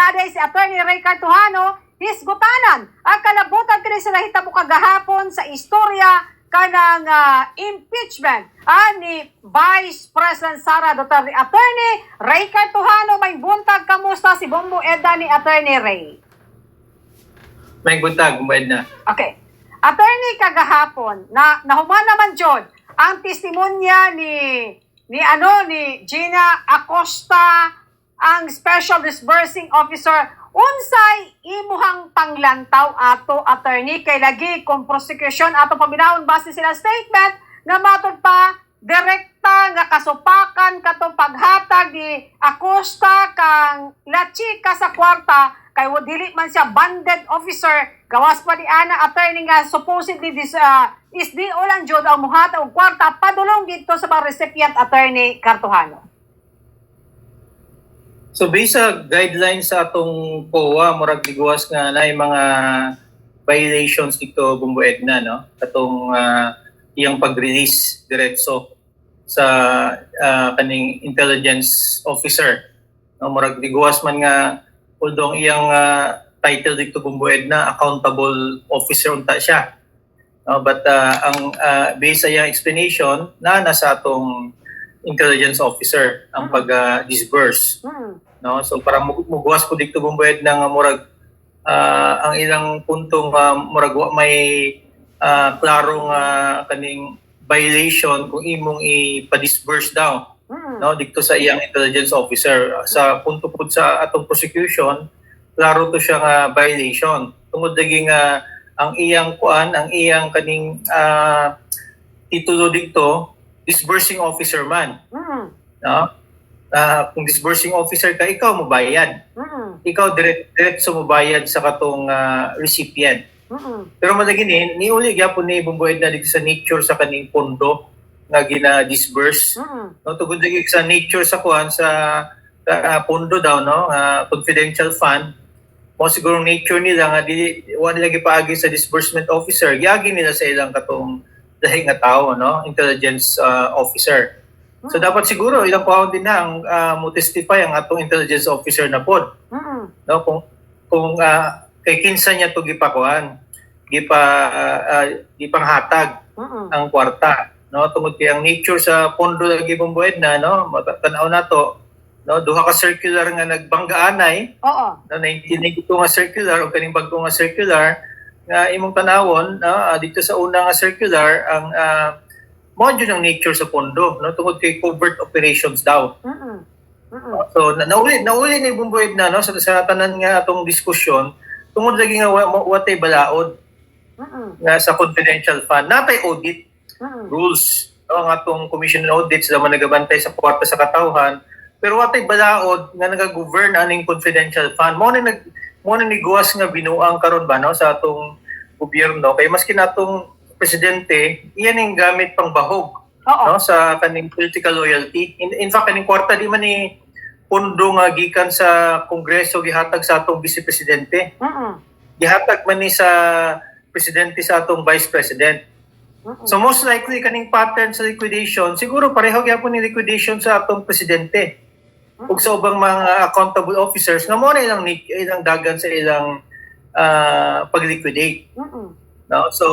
aday si Attorney Ray Cartuhano, hisgutanan ang kalabutan kini sila hitabo kagahapon sa istorya kanang impeachment ni Vice President Sara Duterte. Attorney Ray Cartuhano, may buntag, kamusta si Bombo Edna ni Attorney Ray? May buntag, Bombo Edna. Okay. Attorney, kagahapon nahuman naman jud ang testimonya ni Gina Acosta, ang Special Disbursing Officer. Unsay imuhang panglantaw ato, Attorney, kay lagi kung prosecution ato paminawon base sila statement nga matod pa direkta nga kasupakan katong paghatag ni Acosta kang Lachika sa kwarta kay dili man siya banded officer, gawas pa di ana, Attorney, nga supposedly this is di ulan jud ang muhatag og kwarta padulong dito sa mga recipient, Attorney Cartuhano. So based sa guidelines sa atong COA, murag giguwas nga na mga violations dito, Bombo Edna, no? Katong iyang pag-release diretso sa kaning intelligence officer. No, murag giguwas man nga although iyang title dito, Bombo Edna, accountable officer unta siya. No, but ang based sa iyang explanation na nasa atong intelligence officer ang pag-disburse. No, so para muguwas po dito, Bombo Edna, nga murag ang ilang puntong murag may klarong kaning violation kung imong ipa-disburse daw, no, dito sa iyang intelligence officer. Sa punto po sa atong prosecution, klaro to siya nga violation tungod lagi nga ang iyang ang iyang kaning titulo dito, disbursing officer man. No? Kung disbursing officer ka, ikaw mobayad. Ikaw diretso mobayad sa katong recipient. Pero malagi niuli gyapon ni Bombo Edna dito sa nature sa kaning pondo nga gina-disburse. No, tugod lagi sa nature sa kuan sa pondo daw, no, confidential fund. Mo siguro nature nila nga wala lagi paagi sa disbursement officer, yagi nila sa ilang katong dahil nga tao, no, intelligence officer. So dapat siguro ilang kuhaon din na ang mo testify ang atong intelligence officer na pod. No, kung kay kinsa niya to gipakuan, gipanghatag ang kwarta, no, tungod kay ang nature sa pondo lagi, Bombo Edna, no, matanaw nato, no, duha ka circular nga nagbanggaanay. Oo. No, 1992 nga circular o kaning bagong nga circular nga imong tanawon, no, dito sa una nga circular ang module ng nature sa pondo, no, tungod kay covert operations daw. So nauli ni Bombo Edna, no, sa tanan nga atong diskusyon tungod lagi nga watay balaod nga sa confidential fund, natay audit rules, no, ang atong commission on audit sila man nagabantay sa kwarta sa katawhan, pero watay balaod nga nagagovern aning confidential fund. Mo na niguwas nga binuang karon ba, no, sa atong gobyerno kay maski natong presidente, iyan yung gamit pang bahog, no, sa kaning political loyalty. In fact, kaning kwarta di man ni pondo nga gikan sa Kongreso gihatag sa atong vice presidente. Gihatag man ni sa presidente sa atong vice president. So most likely kaning pattern sa liquidation, siguro pareho gyapon ni liquidation sa atong presidente. Ug sa ubang mga accountable officers nga mo na ilang dagan sa ilang pag-liquidate. No, so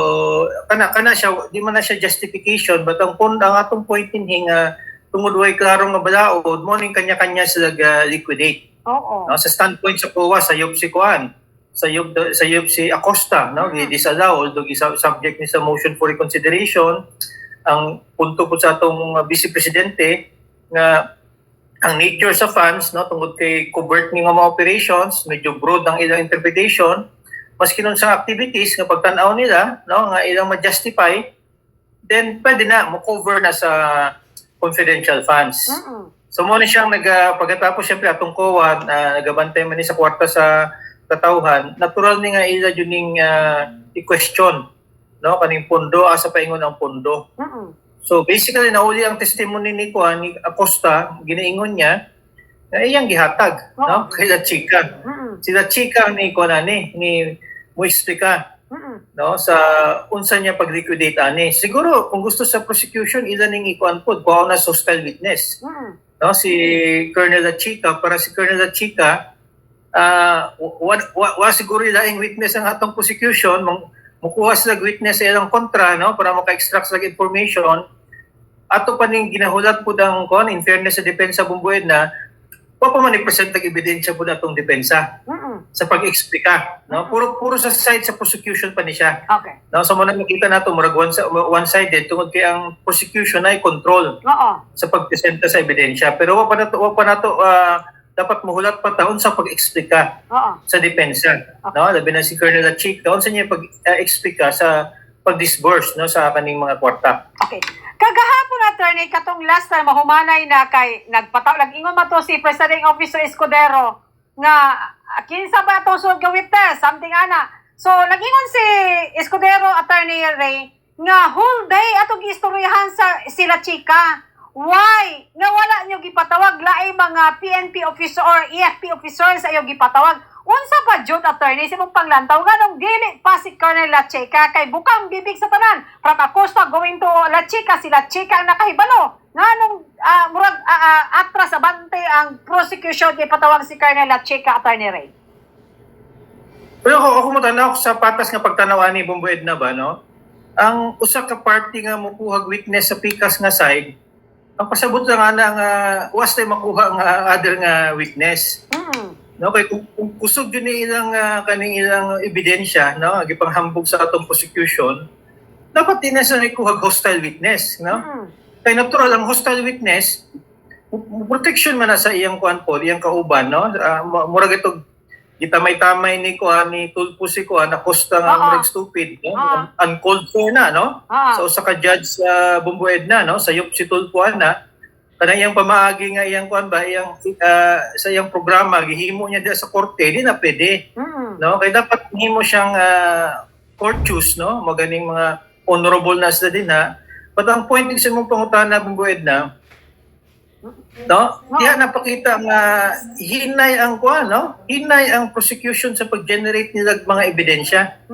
kana siya, di man na siya justification, but ang atong point nga tungod way klaro nga balaod mo ning kanya-kanya sila liquidate. No, sa standpoint sa COA, sayop si Kuan, sayop si Acosta, no, disallow although subject ni sa motion for reconsideration. Ang punto po sa atong vice presidente nga ang nature sa funds, no, tungod kay covert ni nga mga operations, medyo broad ang ilang interpretation. Maski nun sa activities nga pagtanaw nila, no, nga ilang ma-justify, then pwede na mo-cover na sa confidential funds. So mo na siyang pagkatapos siyempre atong COA nagabantay man ni sa kwarta sa katawhan, natural ni nga ila yun ning i-question, no, kaning pondo asa paingon ang pondo. So basically nauli ang testimony ni Acosta, ginaingon niya na iyang gihatag, no, kay Lachika. Sila chika ni mo explica, no, sa unsa niya pag-liquidate ani. Siguro kung gusto sa prosecution ila ning ikuan pod kuha na hostile witness. No, si Colonel Lachika, para si Colonel Lachika wa siguro laing witness ang atong prosecution, mukuha sila witness sa ilang kontra, no, para maka-extract sa information. Ato pa ning ginahulat po ng in fairness sa depensa Bumbued na pa man i-present ang ebidensya po natong depensa sa pag-explika, no, puro sa side sa prosecution pa ni siya. Okay. No, so muna makita nato murag one-sided tungod kay ang prosecution ay control Oo. sa pagpresenta sa ebidensya, pero wa pa nato dapat muhulat pa taon sa pag-explika Oo. sa depensa, no, labi na si Colonel Achik taon sa niya pag-explika sa pag-disburse, no, sa kaning mga kwarta. Okay. Kagahapon, attorney, katong last time mahumanay na kay nag-ingon mato si Presiding Officer Escudero nga kinsa ba atong sud nga witness, something ana. So nag-ingon si Escudero, Attorney Ray, nga whole day atong giistoryahan sa sila chika. Why? Nga wala nyo gipatawag laay mga PNP officer or EFP officers ayo gipatawag. Unsa pa jud, attorney, si mong panglantaw nganong dili pa si Colonel La Chica kay bukang bibig sa tanan. From Acosta going to La Chica, si La Chica ang nakahibalo. Nganong murag atras abante ang prosecution gipatawag si Colonel La Chica, Attorney Ray. Pero ako matanaw sa patas nga pagtanawan ni Bumbued na ba, no? Ang usa ka party nga mukuhag witness sa pikas nga side, ang pasabot lang nga was tay makuha nga other nga witness. No, kay kung kusog yun ilang kaning ilang ebidensya, no, gipanghambog sa atong prosecution, dapat din sa kuhag hostile witness, no? Kay natural ang hostile witness, protection man na sa iyang kuan po, iyang kauban, no? Murag ito gitamay-tamay ni kuan ni Tulpo si kuan na Costa nga murag stupid, no? Uncalled for na, no? So sa ka judge sa Bumbued na, no, sa yup si Tulpo na kanang iyang pamaagi nga iyang kuan ba iyang sa iyang programa gihimo niya diha sa korte di na pwede, no, kay dapat himo siyang courteous, no, maganing mga honorable na sila din ha. But ang point sa mong pangutana Bumbued na, no, diha napakita nga hinay ang kuan, no, hinay ang prosecution sa pag-generate nila mga ebidensya.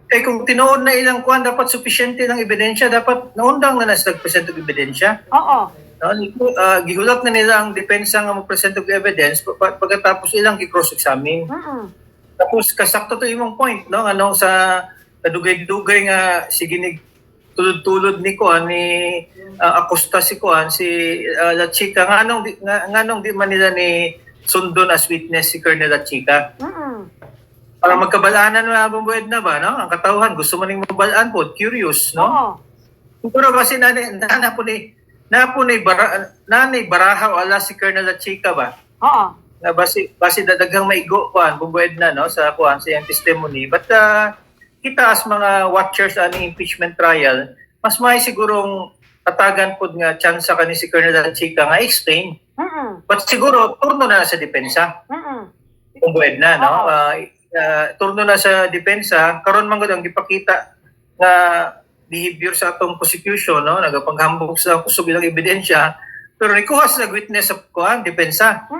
Kay kung tinuod na ilang kuan dapat sufficiente ng ebidensya, dapat naundang na nasa nag-present og ebidensya. Oo. No, gihulat na nila ang depensa nga mo-present og evidence pagkatapos ilang i-cross-examine. Tapos kasakto to imong point, no, anong sa kadugay-dugay nga sige ni tulod-tulod ni kuan ni Acosta si kuan si La Chica nganong di man nila ni sundon as witness si Colonel La Chica. Para magkabalaanan na Bumbued na ba, no? Ang katawhan gusto man ning mabalaan po, curious, no? Pero kasi nanay barahaw ala si Colonel La Chica ba? Oo. Na basi dadaghang maigo kuan Bumbued na, no, sa kuan sa iyang testimony. But kita as mga watchers ani impeachment trial, mas may sigurong tatagan pod nga tsansa kani si Colonel La Chica nga explain. But siguro turno na sa depensa. Bumbued na, no? Turno na sa depensa karon man gud ang gipakita nga behavior sa atong prosecution, no, nagapanghambog sa kusog ilang ebidensya pero nikuha sa witness sa kuan depensa.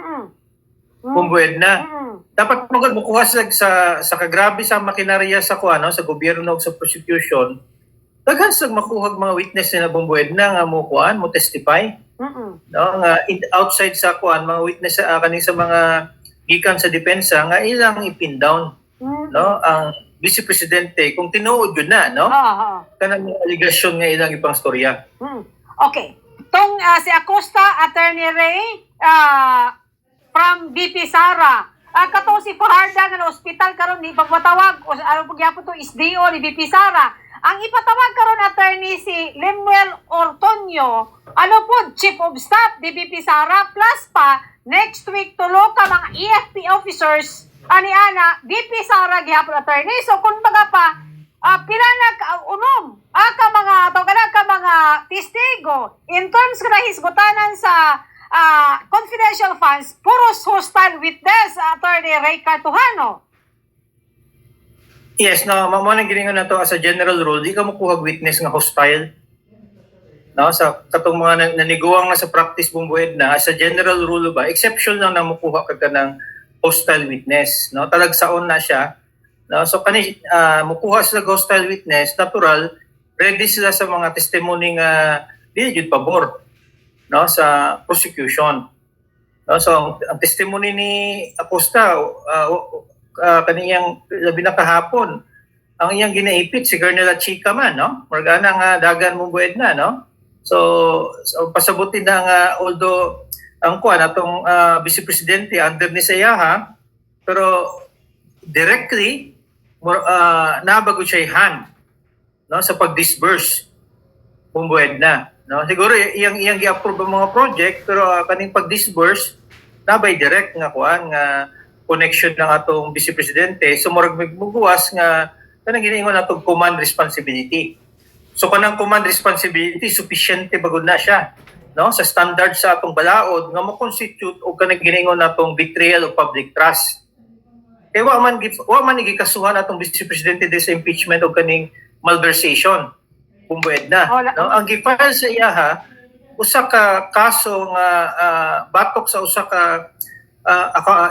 Bumbued na. Dapat magud mukuha sa kagrabe sa makinarya sa kuan, no, sa gobyerno ug sa prosecution. Daghan sa makuhag mga witness nila Bumbued na nga mo kuan mo testify. No, nga outside sa kuan mga witness sa kaning sa mga gikan sa depensa nga ilang ipin down, no, ang Vice Presidente kung tinuod yun na, no, kanang aligasyon nga ilang ipang storya. Okay, tong si Acosta, Attorney Ray, from BP Sara, katong si Fajarda nga na ospital karon ni pagpatawag o ano pagyapon to SDO ni BP Sara, ang ipatawag karon, attorney, si Lemuel Ortonio, ano po, Chief of Staff di BP Sara, plus pa next week tulo ka mga EFP officers ani ana BP Sara gihapon, attorney. So kung baga pa pila na unom ka mga tawag ka mga testigo in terms kana hisgutanan sa confidential funds, puros hostile witness, Attorney Ray Cartuhano. Yes, no, mo nang giningon na to as a general rule, di ka makuha witness nga hostile. No, sa katong mga naniguang na sa practice Bumbued na as a general rule ba, exception lang na makuha ka ng hostile witness, no, talagsaon na siya, no. So kani makuha sila hostile witness, natural ready sila sa mga testimony nga di jud pabor, no, sa prosecution, no. No, so ang testimony ni Acosta kaniyang labi na kahapon, ang iyang ginaipit si Colonel Chica man, no? Morgana nga dagan mong buwed na, no? So pasabutin na nga, although ang kuan atong Vice Presidente under ni Sayaha, pero directly nabago siya hand, no, sa pag-disburse mong buwed na, no? Siguro iyang gi-approve ang mga project, pero kaning pag-disburse nabay direct nga kuan nga connection ng atong Vice Presidente, so murag magbubuwas nga kanang giniingon atong command responsibility. So kanang command responsibility sufficiente bagod na siya, no, sa standard sa atong balaod nga mo-constitute og kanang giniingon natong betrayal of public trust. Kaya wa man gikasuhan atong Vice Presidente sa impeachment og kaning malversation kumbued na, no? Ang gifile sa iyaha usa ka kaso nga batok sa usa ka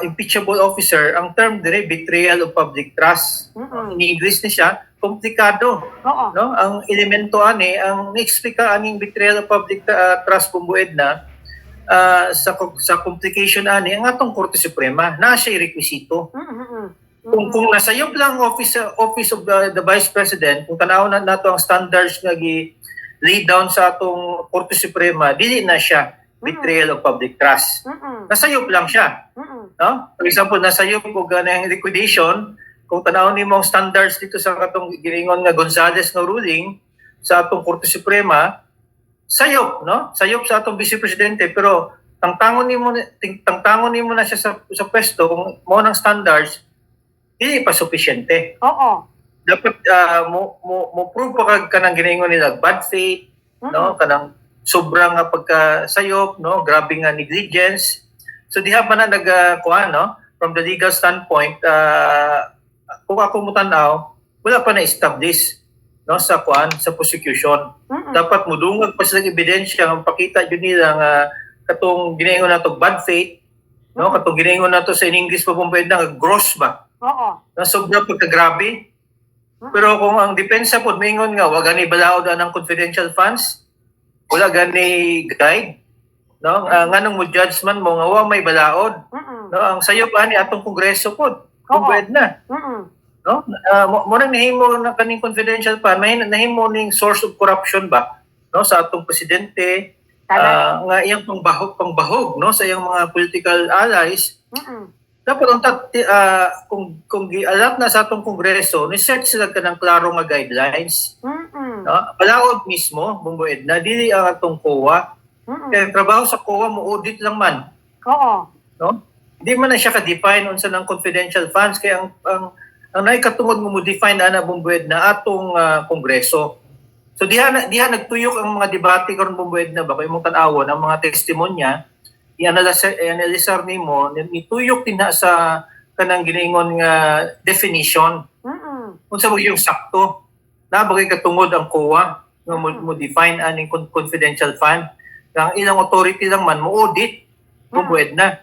impeachable officer. Ang term dire betrayal of public trust. Ni English ni siya komplikado. No, ang elemento ani ang ni-explica aning betrayal of public trust kumbued na sa complication ani ang atong Korte Suprema na siya rekwisito. Kung nasayop lang office of the Vice President, kung tanaw na nato ang standards nga lay down sa atong Korte Suprema, dili na siya betrayal of public trust. Nasayop lang siya. No? For example, nasayop og ganang liquidation, kung tanaw nimo ang standards dito sa katong giningon nga Gonzales nga ruling sa atong Korte Suprema, sayop, no? Sayop sa atong Vice Presidente, pero tangtangon nimo na siya sa pwesto kung mo nang standards, hindi pa sufficiente. Dapat mo prove pa kanang ginaingon nila bad faith, no, kanang sobrang nga pagkasayop, no, grabe nga negligence. So diha pa na no, from the legal standpoint, kung ako mo tanaw, wala pa na establish, no, sa prosecution. Dapat mudungag pa silang ebidensya nga pakita jud nila nga katong ginaingon nato bad faith, no, katong ginaingon nato sa English pa pumped na gross ba. Na sobrang pagkagrabe. Pero kung ang depensa po, maingon nga, wag gani balaod ng confidential funds, wala gani guide, no? Nganong mo judgment mo nga wa may balaod. No, ang sayo pa ni atong kongreso po, kung pwede na. No? Mo nang nahimo na kaning confidential fund, may nahimo ning source of corruption ba, no, sa atong presidente, nga iyang pangbahog, no, sa iyang mga political allies. Dapat kung gialat na sa atong kongreso, ni-set sila ka ng klaro nga guidelines. No? Balaod mismo, bumbued na, dili ang atong COA. Kaya trabaho sa COA mo audit lang man. No? Hindi man na siya ka-define unsa ng confidential funds, kaya ang naikatungod mo define na bumbued na atong kongreso. So diha nagtuyok ang mga debate karon bumbued na ba kay mong tan-awon ang mga testimonya, i-analysar nimo, nituyok din na sa kanang ginaingon nga definition. Unsa mo yung sakto na bagay katungod ang COA nga mo define aning confidential fund. Ang ilang authority lang man mo audit, bumbued na.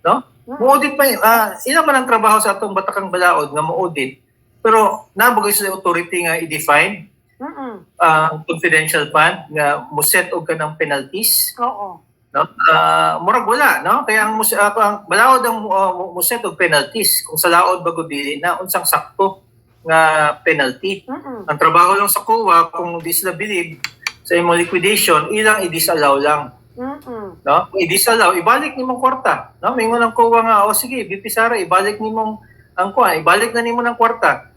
No? Mo audit pa ilang man ang trabaho sa atong batakang balaod nga mo audit. Pero nabagay sa authority nga i-define ang confidential fund nga mo set og kanang penalties. No? Murag wala, no? Kaya ang balaod ang muset og penalties kung sa laod bago dili na unsang sakto nga penalty. Ang trabaho lang sa COA kung di sila believe sa imong liquidation, ilang i-disallow lang. No? Kung i-disallow, ibalik nimong kwarta. No? Mingon ang COA nga, sige, BP Sara, ibalik nimong ibalik na nimo ng kwarta.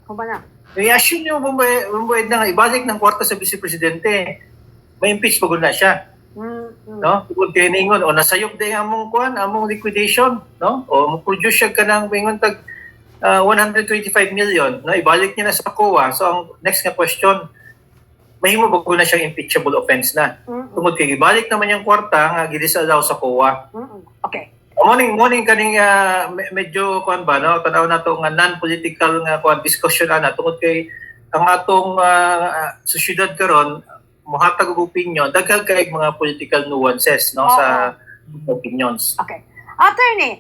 I-assume nyo bumbued na nga, ibalik ng kwarta sa Vice Presidente. May impeach pagod na siya. No, kung tiningon o nasayop day among among liquidation, no, o mo produce siya kanang mingon tag 125 million, no, ibalik niya na sa COA. So ang next nga question, mahimo ba ko na siyang impeachable offense na tungod kay ibalik naman yung kwarta nga gidisallow sa COA. Okay, morning kaning medyo ba, no, tanaw nato nga non-political nga discussion ana tungod kay ang atong susyedad karon muhatag og opinion, daghang kay mga political nuances, no, sa opinions. Okay. Attorney,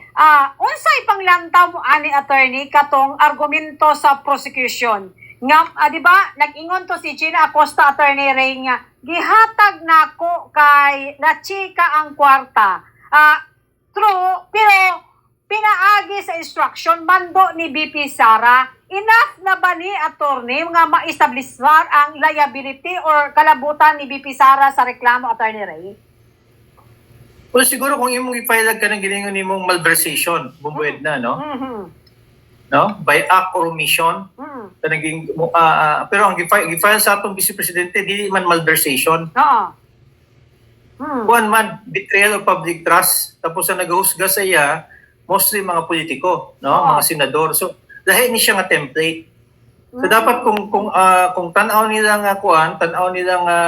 unsay panglantaw mo ani attorney katong argumento sa prosecution nga di ba nag-ingon to si Gina Acosta attorney Ray nga gihatag nako kay na chika ang kwarta. True, pero pinaagi sa instruction mando ni BP Sara, enough na ba ni attorney nga ma-establishar ang liability or kalabutan ni BP Sara sa reklamo, Attorney Ray? Well, siguro kung imong i-file ka ng giningon nimong malversation, bumbued na, no? Mhm. No? By act or omission. Mhm. Pero ang gi-file sa atong Vice Presidente, di man malversation. Oo. Mhm. One man, betrayal of public trust. Tapos ang naghusga sa iya, mostly mga politiko, no? Oo. Mga senador. So, lahi ni siya nga template. So Mhm. dapat kung tan-aw nila nga tan-aw nila nga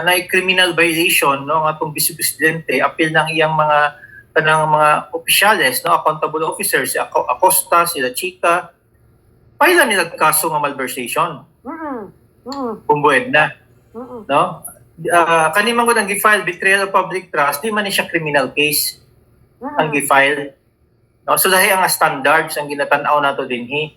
na criminal violation, no, nga atong Vice Presidente, appeal ng iyang mga kanang mga opisyales, no, accountable officers, si Acosta, sila Chica, pailan nila kaso nga malversation. Mhm. Mhm. Bumbued na, Mhm. no? Kanimang ang gi-file betrayal of public trust, di man ni siya criminal case ang Mhm. gi-file. No, so dahil ang standards ang ginatan-aw nato dinhi.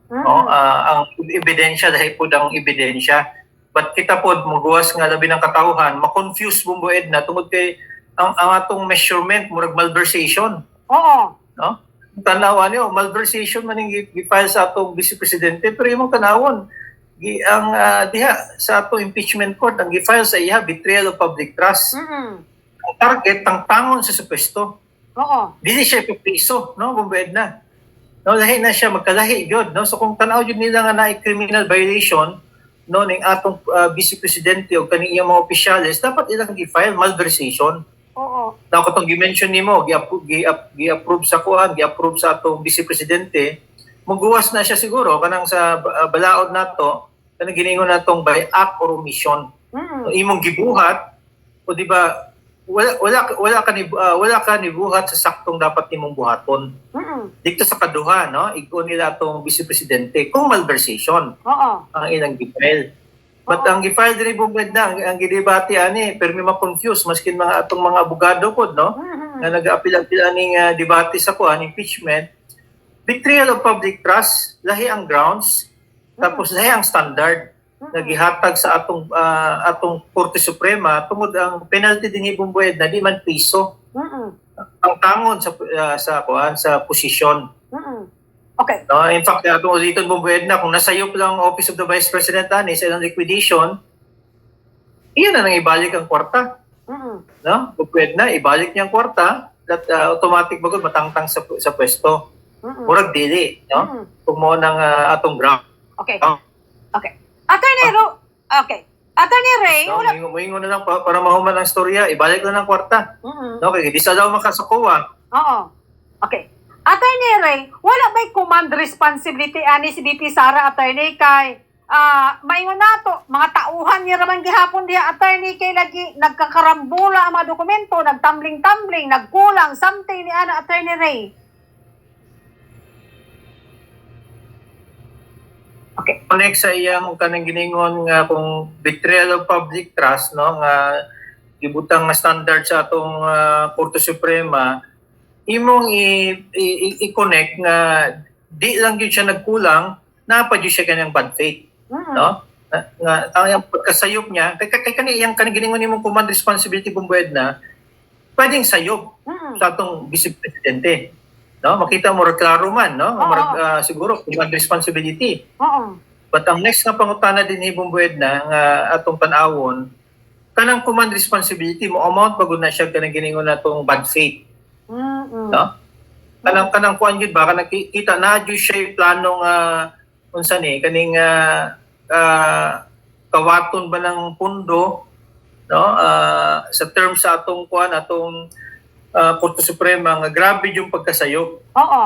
Mhm. No, ang ebidensya dahil po ang ebidensya, but kita po muguwas nga labi ng katawhan ma-confuse bumbued na tungod kay ang atong measurement murag malversation, Oo. no? Tanawan niyo malversation man yung gi-file sa atong Vice Presidente, pero imong tanawon ang diha sa atong impeachment court ang gi-file sa iya betrayal of public trust. Mhm. Ang target ang tangon sa pwesto, Oo. dili siya ipipriso, no, bumbued na. No, lahi na siya magkalahi gyud, no. So kung tan-aw jud nila nga naay criminal violation, no, ning atong Vice Presidente o kaning iyang mga opisyales, dapat ilang gi-file malversation. Oo. Na katong gi-mention nimo, gi-approve sa kuan, gi-approve sa atong Vice Presidente, muguwas na siya siguro kanang sa balaod nato, kanang giningon natong by act or omission. Mhm. So, imong gibuhat o di ba wala ka ni buhat sa saktong dapat nimong buhaton. Mhm. Dito sa kaduha, no, igo nila atong Vice Presidente kung malversation Oo. ang ilang gi-file. But ang gi-file diri bungad na ang gidebate ani pero may ma-confuse maskin mga atong mga abogado pod, no, Mhm. na nag-apil-apil aning debate sa kuan impeachment. Betrayal of public trust, lahi ang grounds, tapos lahi ang standard na gihatag sa atong Korte Suprema tungod ang penalty dinhi bumbued na di man piso Mhm. ang tangon sa posisyon. Mhm. Okay. No, in fact, atong ulitin bumbued na kung nasayop lang ang Office of the Vice President ani sa ilang liquidation, iyan na nang ibalik ang kwarta, Mhm. no? Bumbued na ibalik niya ang kwarta that automatic bagod matangtang sa pwesto. Mhm. Murag dili, no? Mhm. Kung mo nang atong ground. Okay. Oh. Okay. Attorney okay. Attorney Ray, No, wala. moingon na lang para mahuman ang storya, ibalik na ng kwarta. Mhm. Okay, di sa daw makasakuha. Oo. Okay. Attorney Ray, wala ba'y command responsibility ani si BP Sara, attorney, kay maingon nato, mga tauhan niya raman gihapon diha, attorney, kay lagi nagkakarambula ang mga dokumento, nagtumbling-tumbling, nagkulang, something ni ana, attorney Ray. Okay. Connect sa iyang kanang giningon nga kung betrayal of public trust, no, nga gibutang nga standard sa atong Korte Suprema, imong i-connect nga di lang gyud siya nagkulang, napad gyud siya kanyang bad faith, Mhm. no? Nga ang pagkasayop niya kay kaniyang kanang giningon nimong command responsibility bumbued na pwedeng sayop Mhm. sa atong Vice Presidente, no? Makita mo ra klaro man, no? Oo. Murag, siguro command responsibility. Oo. But ang next nga pangutana din ni bumbued na nga atong tan-awon, kanang command responsibility mo amount bagud na siya kanang giningon natong bad faith, Mhm. no? Kanang kuan gyud ba kanang kita na gyud siya plano nga unsa ni kaning kawaton ba ng pundo, no, sa term sa atong kuan atong Korte Suprema nga grabe yung pagkasayop. Oo.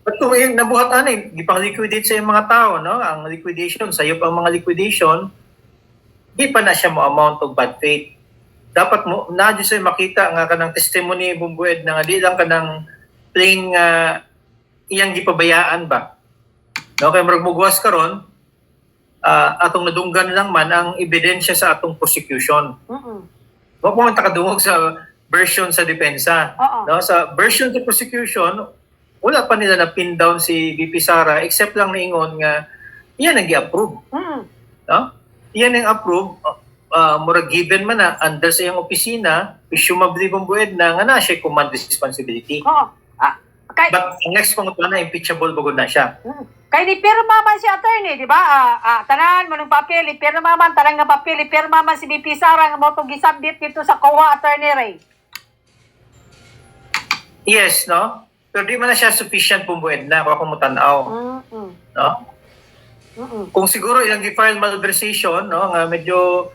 But kung nabuhat ani gipang-liquidate sa mga tao, no, ang liquidation sayop ang mga liquidation, di pa na siya mo amount of bad faith. Dapat mo na jud say makita nga kanang testimony bumbued na nga di lang kanang plain nga iyang gipabayaan ba. No, kay murag mugwas karon atong nadunggan lang man ang ebidensya sa atong prosecution. Mhm. Wa mo man takadungog sa version sa depensa. Oo. No, sa version sa prosecution, wala pa nila na pin down si VP Sara except lang niingon nga iyan ang gi-approve, Mhm. no? Iyan ang approve murag given man na under sa iyang opisina, presumably bumbued na nga na siya command responsibility. Oo. But ang next pangutuan na impeachable bagod na siya. Kay ni pirma man si attorney, di ba? Tanan mo ng papel, pirma man tanang nga papel, pirma man si BP Sara nga mo tong gisubmit dito sa COA, Attorney Ray. Yes, no? Pero di man na siya sufficient bumbued na kung mo tanaw. No? Kung siguro ilang gi-file malversation, no, nga medyo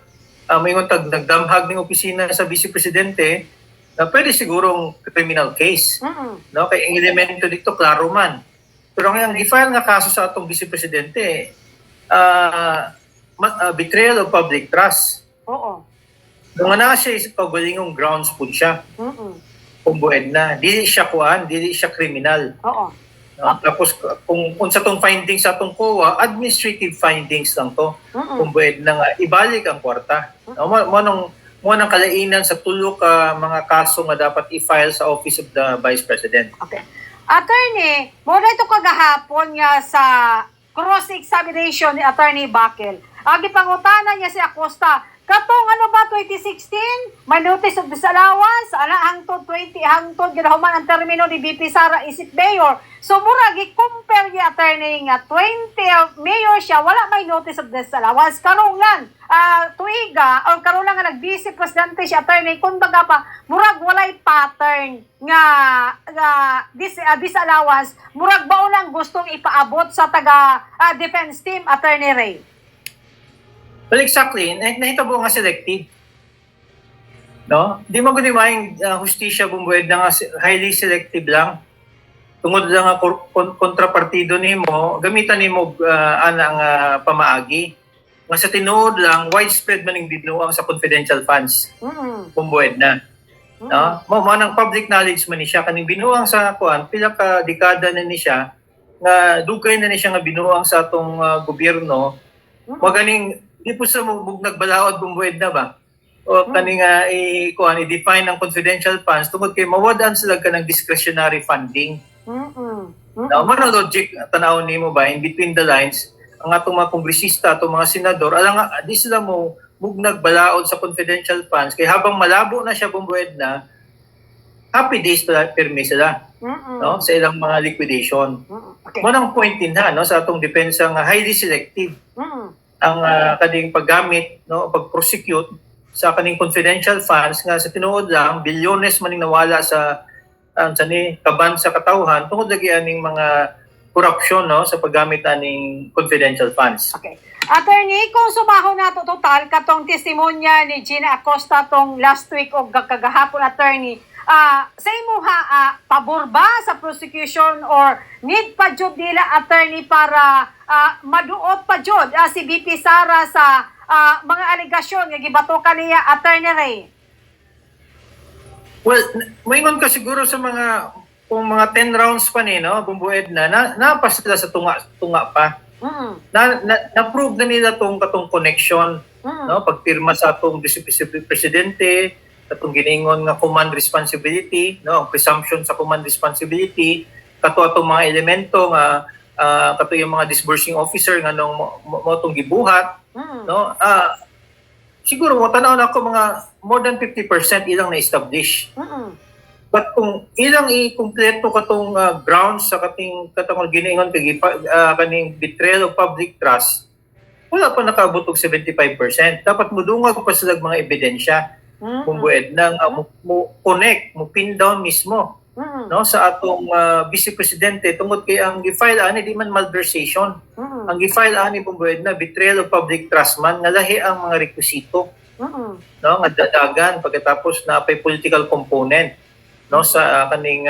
may nagdamhag ng opisina sa Vice Presidente, na pwede sigurong criminal case. No? Kaya ang elemento dito, klaro man. Pero ang gi-file nga kaso sa atong Vice Presidente, betrayal of public trust. Oo. Kung na siya is kagalingong grounds po siya. Kung buhed na. Dili siya kuan, dili siya criminal. Oo. Tapos kung sa tong findings sa tong COA, administrative findings lang to. Kung buhed na nga, ibalik ang kwarta. Mo nang kalainan sa tulo ka mga kaso nga dapat i-file sa Office of the Vice President. Okay. Attorney, mo na ito kagahapon nga sa cross-examination ni Attorney Bakel. Agi pangutana niya si Acosta, katong ano ba 2016, may notice of disallowance, hangtod 20 hangtod ginahuman ang termino ni BP Sara isip mayor. So mura gi-compare ni attorney nga 20 mayor siya wala may notice of disallowance karon lang tuiga or karon lang nga nag-vice presidente si attorney kun baga pa murag walay pattern nga disallowance murag ba unang gustong ipaabot sa taga defense team, Attorney Ray. Well, exactly. Nahitabo nga selective. No? Di mo guni maing hustisya bumbued na nga highly selective lang. Tungod lang nga kontrapartido nimo, gamitan nimo anang pamaagi. Nga sa tinuod lang widespread man ning binuang sa confidential funds. Bumbued na. No? Mo nang public knowledge man ni siya kaning binuang sa kuan pila ka dekada na ni siya nga dugay na ni siya nga binuang sa atong gobyerno. Maganing di po sa nagbalaod bumbued na ba? O kaning i-define ang confidential funds tungod kay mawadaan sila ka ng discretionary funding. Now, man ang logic tanaw nimo ba in between the lines ang atong mga kongresista, atong mga senador, alang di sila mo nagbalaod sa confidential funds kay habang malabo na siya bumbued na happy days pala pirmi sila. No, sa ilang mga liquidation. Okay. Mo nang point din ha no sa atong depensa nga highly selective. Ang kaning paggamit no pag-prosecute sa kaning confidential funds nga sa tinuod lang bilyones man ning nawala sa kaban sa katawhan tungod lagi aning mga corruption no sa paggamit aning confidential funds. Okay. Attorney, kung sumaho na to total katong testimonya ni Gina Acosta tong last week o kagahapon, attorney, sa imo pabor ba sa prosecution or need pa jud nila, attorney, para maduot pa jud si BP Sara sa mga alegasyon nga gibato kaniya, Attorney Ray? Well, moingon ka siguro sa mga kung mga 10 rounds pa ni no bumbued na napas sila sa tunga pa. Na-prove na nila katong connection no pagpirma sa atong Vice Presidente, katong giningon nga command responsibility, no, ang presumption sa command responsibility, kato atong mga elemento nga kato yung mga disbursing officer nga nung mo tong gibuhat, no, siguro mo tanaw na ako mga more than 50% ilang na-establish. But kung ilang i-kompleto katong grounds sa katong giningon kay kaning betrayal of public trust, wala pa nakaabot og 75%. Dapat mudungag pa sila mga ebidensya. Bumbued nang mo connect, mo pin down mismo no sa atong Vice Presidente tungod kay ang gi-file ani di man malversation. Ang gi-file ani bumbued na betrayal of public trust man nga lahi ang mga requisito. No nga dadagan pagkatapos na pay political component no sa kaning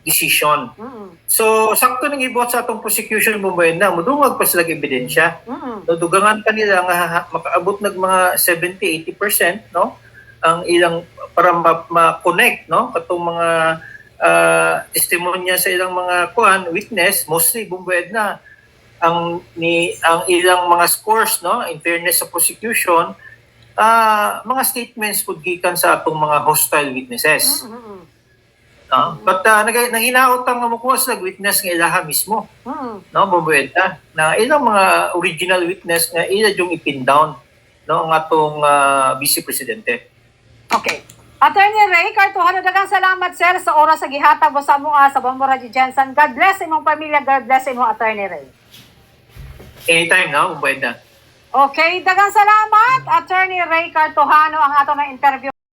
decision. So sakto ning ibuhat sa atong prosecution bumbued na mudungag pa sila ebidensya. No dugangan kanila nga makaabot nag mga 70-80% no ang ilang para ma-connect no katong mga testimonya sa ilang mga witness mostly bumbued na ang ilang mga scores no in fairness sa prosecution mga statements pud gikan sa atong mga hostile witnesses. But nanghinaot ang makuha sa witness nga ilaha mismo. No bumbued na ilang mga original witness nga ila yung ipin down. no ang atong Vice Presidente. Okay. Attorney Ray Cartuhano, daghang salamat sir sa oras sa gihatag mo sa mua sa Bombo Radio Jensen. God bless imong pamilya, God bless imong Attorney Ray. Anytime na, Bumbo Edna. Okay, daghang salamat Attorney Ray Cartuhano ang ato na interview.